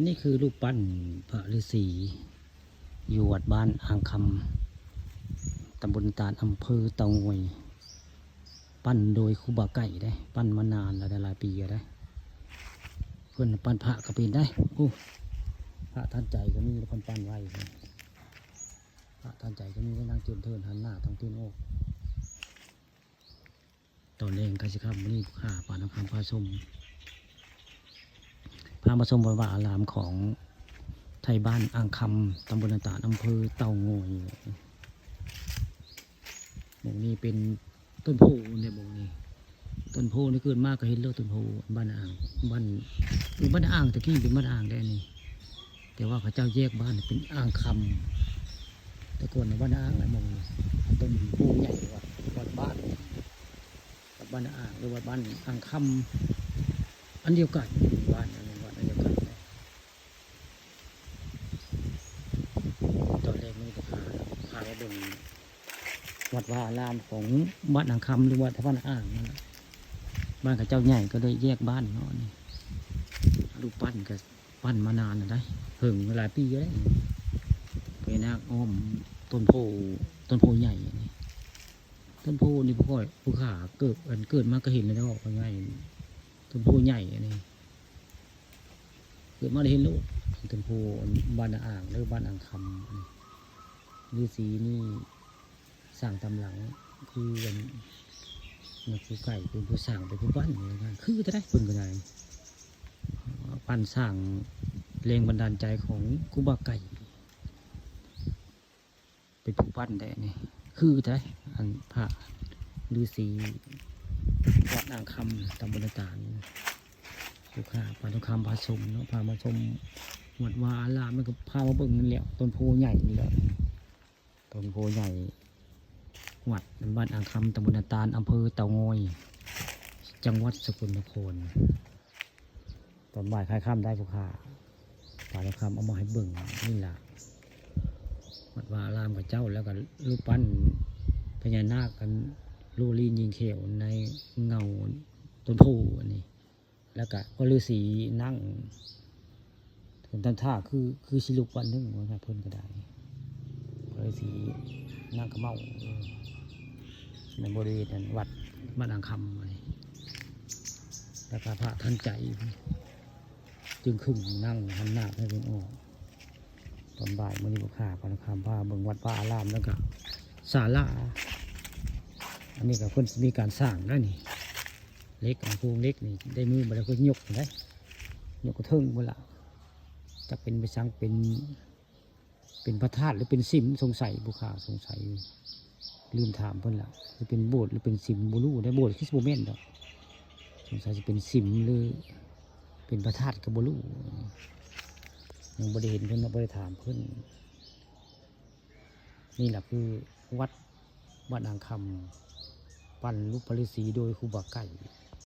นนี้คือรูปปั้นพระฤาษีอยู่วัดบ้านอ่างคำตำบลตาลอำเภอเตางอยปั้นโดยครูบาไก่ได้ปั้นมานานหลายปีได้เพื่อนปั้นพระกระปีนได้พระท่านใจก็มีคนปั้นไว้พระท่านใจก็มีนั่งเจิมเทินหันหน้าทางตีนอกตอนแรงกสิครับนี่ข้าป่าน้ำคำพาชมพามาชมวัดวาอารามของไทยบ้านอ่างคำตำบลตาลอำเภอเตางอยหมู่นี้เป็นต้นโพในหมู่นี้ต้นโพนี่เกิดมากก็เห็นเลือต้นโพบ้านอ่างบ้านอ่างตะกี้เป็นบ้านอ่างได้นี่แต่ว่าพระเจ้าแยกบ้านเป็นอ่างคำแต่ก่อนในบ้านอ่างอะไรหมู่ต้นโพใหญ่กว่าวัดบ้านอ่างหรือวัดบ้านอ่างคำอันเดียวกันบ้านอันนี้วัดอันเดียวกันตอนแรกนี่ก็พาไปดูวัดวาอารามของบ้านอ่างคำหรือวัดบ้านอ่างนั่นแหละบ้านกับเจ้าใหญ่ก็ได้แยกบ้านเนาะนี่รูปปั้นก็ปั้นมานานนะได้เพิ่งหลายปีแล้วไปนาคอ้อมต้นโพใหญ่นี่ต้นโพนี่ผู้ขาเกิดมาก็เห็นเลยนะบอกง่ายต้นโพใหญ่นี่เกิดมาได้เห็นลูกต้นโพบ้านอ่างหรือบ้านอ่างคำฤาษีนี่สร้างตำหลังคือเป็นผู้ไก่เป็นผู้สร้างเป็นผู้ปั้นอะไรกันคือจะได้เป็นก็ได้ปั้นสร้างแรงบันดาลใจของครูบาไก่เป็นผู้ปั้นได้นี่คือจะได้อันพระฤาษีวัดอ่างคำตำบลตาลลูกค้าปาทุกคำพาชมเนาะพามาชมวัดวาอารามมันก็พามาเบิ่งนั่นแหละต้นโพใหญ่นี่แหละต้นโพใหญ่วัดบ้านอ่างคำตำบลตาลอำเภอเตางอยจังหวัดสกลนครตอนบ่ายคลายค่ำได้ผู้ค้าปาทุกคำเอามาให้เบิ่งนี่แหละวัดวาอารามกับเจ้าแล้วก็รูปปั้นพญานาคกันลูลีนยิงเขียวในเงาต้นโพอันนี้แล้วก็พระฤาษีนั่งถึงท่านท่าคือสิลุกวันนึงว่าเพิ่นก็ได้พระฤาษีนั่งกระเมาในบริเวณนั้นวัดบ้านอ่างคำอะไรแล้วก็พระท่านใจจึงขึ้นนั่งหันหน้าให้เป็นออกตอนบ่ายมันมีบุคคาพระคำพาเบิ่งวัดพระอารามแล้วก็ศาลาอันนี้ก็เพิ่นมีการสร้างนั่นนี่เล็กของภูมิเล็กนี่ได้มือมาแล้วก็ยกได้ยกกระเทิงเวลาจะเป็นไปสร้างเป็นพระธาตุหรือเป็นสิมสงสัยบุคาสงสัยลืมถามเพิ่นละจะเป็นโบสถ์หรือเป็นสิมบูรูได้โบสถ์คริสต์โบเมนต์ดอกสงสัยจะเป็นสิมหรือเป็นพระธาตุกับบูรูยังบริเห็นเพิ่นบริถามเพิ่นนี่แหละคือวัดบ้านอ่างคำปั้นรูปพระฤาษีโดยครูบาไก่